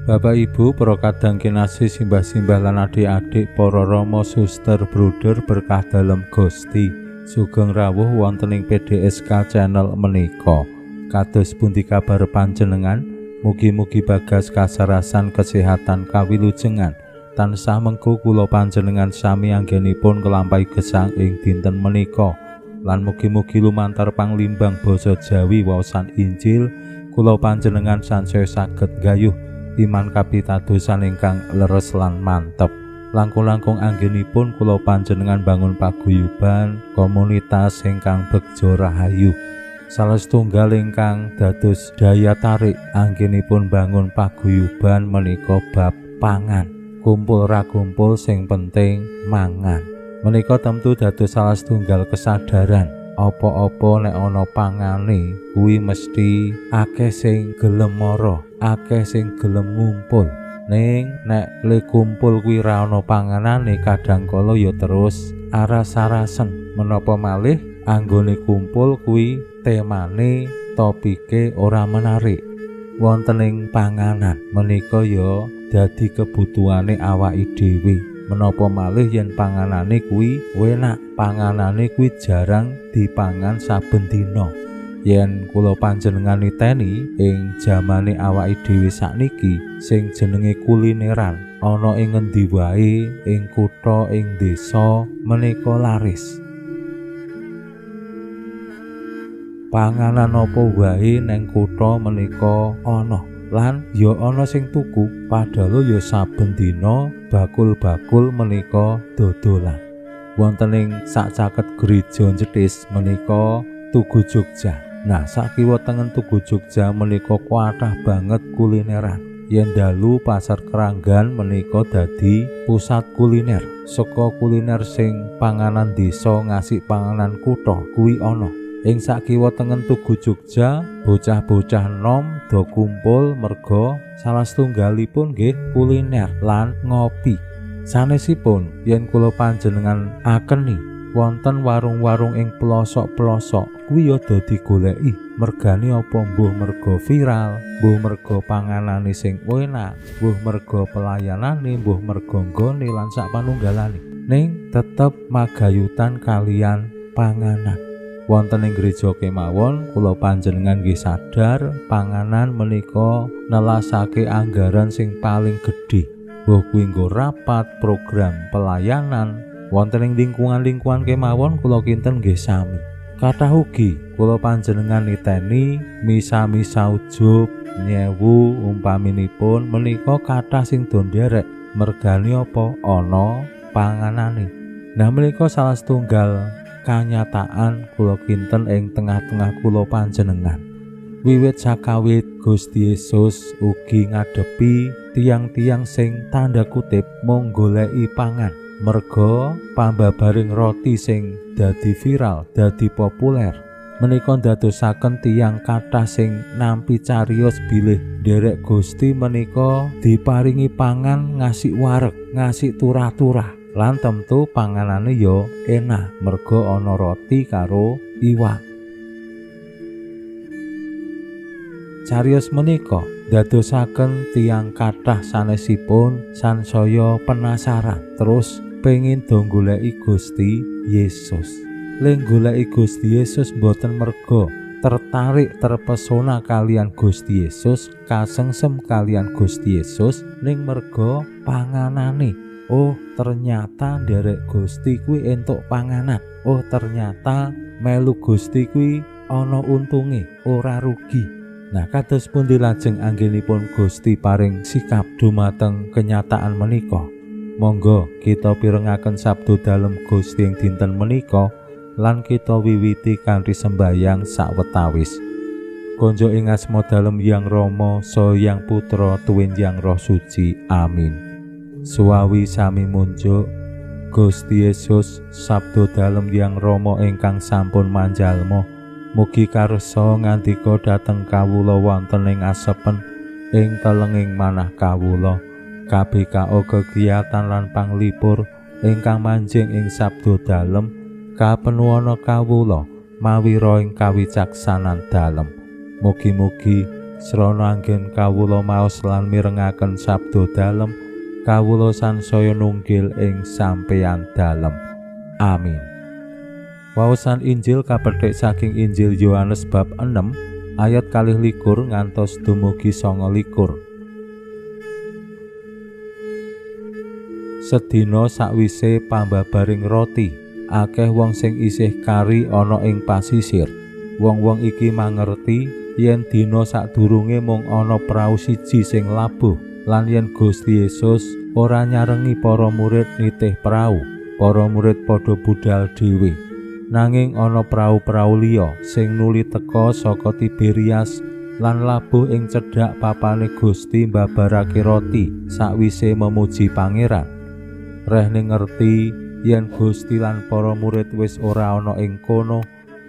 Bapak Ibu, para kadang kinasih simbah-simbah lan adik-adik, para rama suster bruder berkah dalem Gusti, sugeng rawuh wonten ing PDSK channel menika. Kados pundi kabar panjenengan? Mugi-mugi bagas kasarasan kesehatan kawilujengan tansah mengku kula panjenengan sami anggenipun nglampahi gesang ing dinten menika. Lan mugi-mugi lumantar panglimbang basa Jawi waosan Injil kula panjenengan sansaya saged gayuh iman kapitadosan ingkang leres lan mantep. Langkung-langkung anggenipun kula panjenengan bangun paguyuban komunitas ingkang begja rahayu. Salah setunggal ingkang dados daya tarik anggenipun bangun paguyuban menika bab pangan. Kumpul ra kumpul sing penting mangan. Menika tentu dados salah setunggal kesadaran apa-apa nek ana pangane kuwi mesti akeh sing gelem mara, akeh sing gelem ngumpul. Ning nek le kumpul kuwi ra ana panganane kadangkala ya terus aras-arasen. Menapa malih anggone kumpul kuwi temane topike ora menarik. Wonten ing panganan menika ya dadi kebutuhane awake dhewe. Menapa malih yen panganane kuwi enak, panganane kuwi jarang dipangan saben dina. Yen kula panjenengan niteni ing jamane awake dhewe sakniki sing jenenge kulineran ana ing ngendi wae, ing kutha, ing desa menika laris. Panganan apa wae ning kutha menika ana. Lan ya ana sing tuku, padahal ya saben dina bakul-bakul menika dodolan. Wonten ing sacaket gereja Jetis menika Tugu Jogja. Nah, sakiwa tengen Tugu Jogja menika kuatah banget kulineran. Yen dalu pasar Keranggan menika dadi pusat kuliner. Saka kuliner sing panganan desa ngasih panganan kutha kuwi ana. Ing sakiwa tengen Tugu Jogja, bocah-bocah nom do kumpul merga salah setunggalipun nggih kuliner lan ngopi. Sanesipun yen kula panjenengan akeni wonten warung-warung ing pelosok-pelosok kuwi ya do digoleki. Mergane apa mbuh merga viral, mbuh merga panganane sing enak, mbuh merga pelayanane, mbuh merga nggone lan sak panunggalane. Ning tetep magayutan kalian panganan. Wonten ing gereja kemawon kula panjenengan nggih sadar panganan menika nelasake anggaran sing paling gedhe. Mbuh kuwi nggo rapat, program pelayanan. Wonten ing lingkungan-lingkungan kemawon kula kinten nggih sami. Kathah ugi kula panjenengan niteni misa-misa ujug nyewu umpaminipun menika kathah sing do nderek. Mergane apa? Ana panganane. Nah menika salah setunggal kanyataan kula kinten ing tengah-tengah kula panjenengan. Wiwit sakawit Gusti Yesus ugi ngadepi tiang-tiang sing tanda kutip mung goleki pangan. Merga pambabaring roti sing dadi viral, dadi populer. Menika ndadosaken tiang kathah sing nampi cariyos bilih nderek Gusti menika diparingi pangan ngasih wareg, ngasih turah-turah. Lan tentu panganane ya enak merga ana roti karo iwak. Cariyos menika dadosaken tiyang kathah sanesipun sansaya penasaran terus pengin do goleki Gusti Yesus. Leng goleki Gusti Yesus boten merga tertarik terpesona kalian Gusti Yesus, kasengsem kalian Gusti Yesus, ning merga panganane. Oh ternyata nderek Gusti kuwi entuk panganan. Oh ternyata melu Gusti kuwi ana untunge, ora rugi. Nah kados pundi lajeng anggenipun Gusti paring sikap dumateng kenyataan menika. Monggo kita pirengaken sabda dalem Gusti ing dinten menika lan kita wiwiti kanthi sembayang sawetawis. Konjo ing asma dalem Hyang Rama saha Hyang Putra tuwin Hyang Roh Suci. Amin. Suwawi sami munjuk Gusti Yesus sabdo dalem Hyang Rama ingkang sampun manjalma, mugi karsa ngandika dhateng kawula wonten ing asepen ing telenging manah kawula. KBKO kegiatan lan panglipur ingkang manjing ing sabdo dalem kapenuwana kawula mawi roing kawicaksanan dalem. Mugi-mugi srana anggen kawula maos lan mirengaken sabdo dalem, kawula sansaya nunggil ing sampeyan dalem. Amin. Waosan Injil kapetik saking Injil Yohanes bab 6 ayat 21 ngantos dumugi 29. Sedina sakwise pambabaring roti, akeh wong sing isih kari ana ing pasisir. Wong-wong iki mangerti yen dina sadurunge mung ana prau siji sing labuh, lan yen Gusti Yesus ora nyarengi para murid nitih prau. Para murid padha budal dhewe. Nanging ana prau-prau liya sing nuli teka saka Tiberias lan labuh ing cedhak papane Gusti mbabarake roti sakwise memuji Pangeran. Rehne ngerti yen Gusti lan para murid wis ora ana ing kono,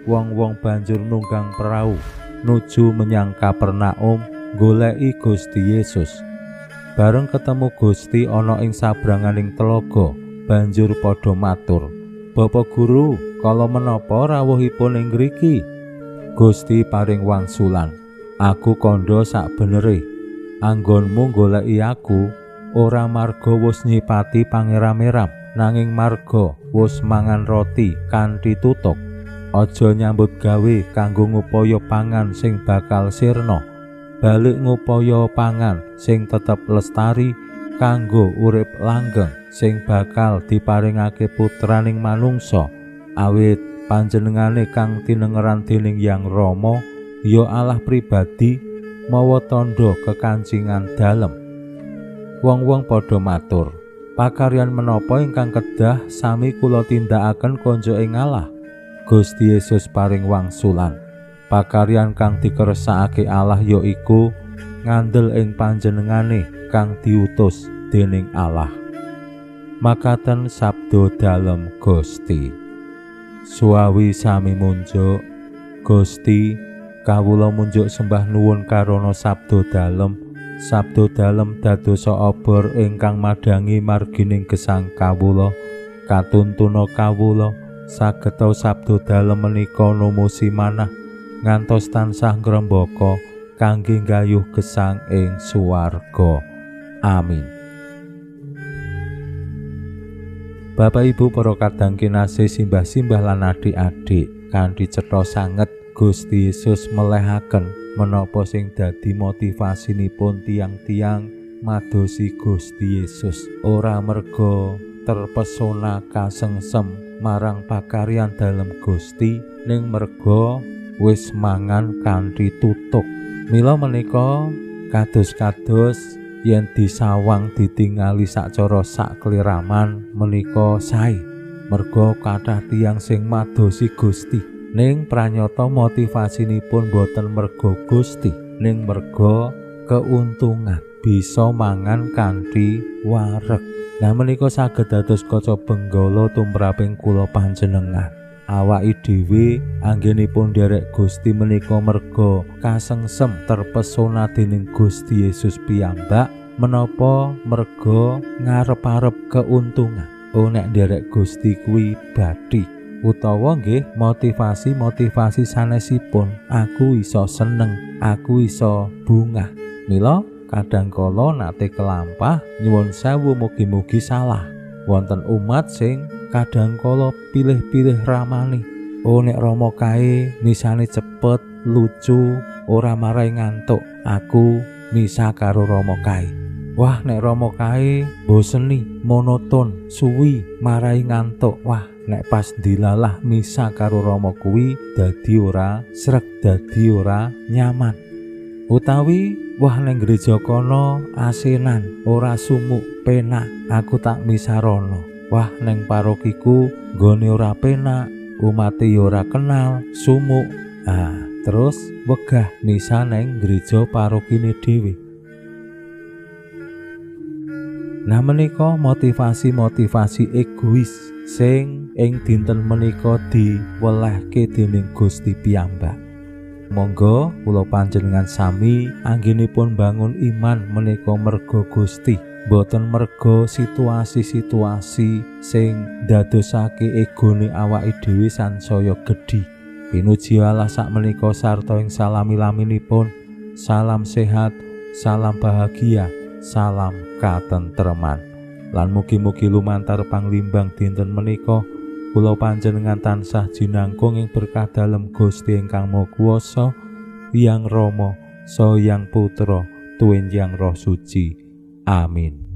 wong-wong banjur nunggang prau nuju menyang Kapernaum goleki Gusti Yesus. Bareng ketemu Gusti ana ing sabranganing telaga, banjur padha matur, "Bapak Guru, kala menapa rawuhipun ing ngriki?" Gusti paring wangsulan, "Aku kandha sakbenere. Anggonmu goleki aku ora marga wis nyipati pangeram-eram, nanging marga wis mangan roti kanthi tutuk. Aja nyambut gawe kanggo ngupaya pangan sing bakal sirna, balik ngupaya pangan sing tetep lestari kanggo urip langgeng sing bakal diparingake putraning manungsa. Awit panjenengane kang tinengeran dening Hyang Rama ya Allah pribadi mawa tandha kekancingan dalem." Wong-wong padha matur, "Pakaryan menapa ingkang kedah sami kula tindakaken konjo ing Allah?" Gusti Yesus paring wangsulan, "Pakaryan kang dikersakake Allah yaiku ngandel ing panjenengane kang diutus dening Allah." Makaten sabdo dalem Gusti. Suawi sami munjuk. Gusti, kawula munjuk sembah nuwun karana sabdo dalem. Sabdo dalem dadosa obor ingkang madangi margining gesang kawula. Katuntuna kawula sageta sabdo dalem menika numusi manah ngantos tansah ngrembaka kangge nggayuh gesang ing suwarga. Amin. Bapak Ibu para kadang kinasih simbah-simbah lan adik-adik, kanthi cetha sanget Gusti Yesus melehaken menapa sing dadi motivasinipun tiang-tiang madosi Gusti Yesus. Ora merga terpesona kasengsem marang pakaryan dalem Gusti, ning merga wis mangan kanthi tutuk. Mila menika kados-kados yen disawang ditingali sacara sakliraman menika sae, merga kathah tiyang sing madosi Gusti ning pranyata motivasinipun boten merga Gusti, ning merga keuntungan bisa mangan kanthi wareg. Nah menika saged dados kaca benggala tumraping kula panjenengan. Awake dhewe anggenipun nderek Gusti menika merga kasengsem terpesona dening Gusti Yesus piyambak, menapa merga ngarep-arep keuntungan. Nek nderek Gusti kuwi bathi utawa nggih motivasi sanesipun, aku iso seneng, aku iso bungah. Mila kadangkala nate kelampah, nyuwun sewu mugi-mugi salah. Wonten umat sing kadangkala pilih-pilih ramane. Nek Rama kae misane cepet, lucu, ora marai ngantuk, aku misa karo Rama kae. Wah, nek Rama kae boseni, monoton, suwi, marai ngantuk. Wah, nek pas dilalah misa karo Rama kuwi dadi ora sreg, dadi ora nyaman. Utawi wah neng gereja kono asinan, ora sumuk, penak, aku tak misa rono. Wah neng parokiku nggone ora penak, umate ora kenal, sumuk. Terus wegah misa neng gereja parokine dhewe. Nah menika motivasi-motivasi egois sing ing dinten menika diwelehke dening Gusti piyambak. Monggo kula panjenengan sami anggenipun bangun iman menika merga Gusti, boten merga situasi-situasi sing ndadosake egone awake dhewe sansaya gedhi. Pinuji Allah sakmenika sarta ing salami-laminipun. Salam sehat, salam bahagia, salam katentreman. Lan mugi-mugi lumantar panglimbang dinten menika kula panjenengan tansah jinangkung ing berkah dalem Gusti ingkang Maha Kuwasa, Hyang Rama saha Hyang Putra tuwin Hyang Roh Suci. Amin.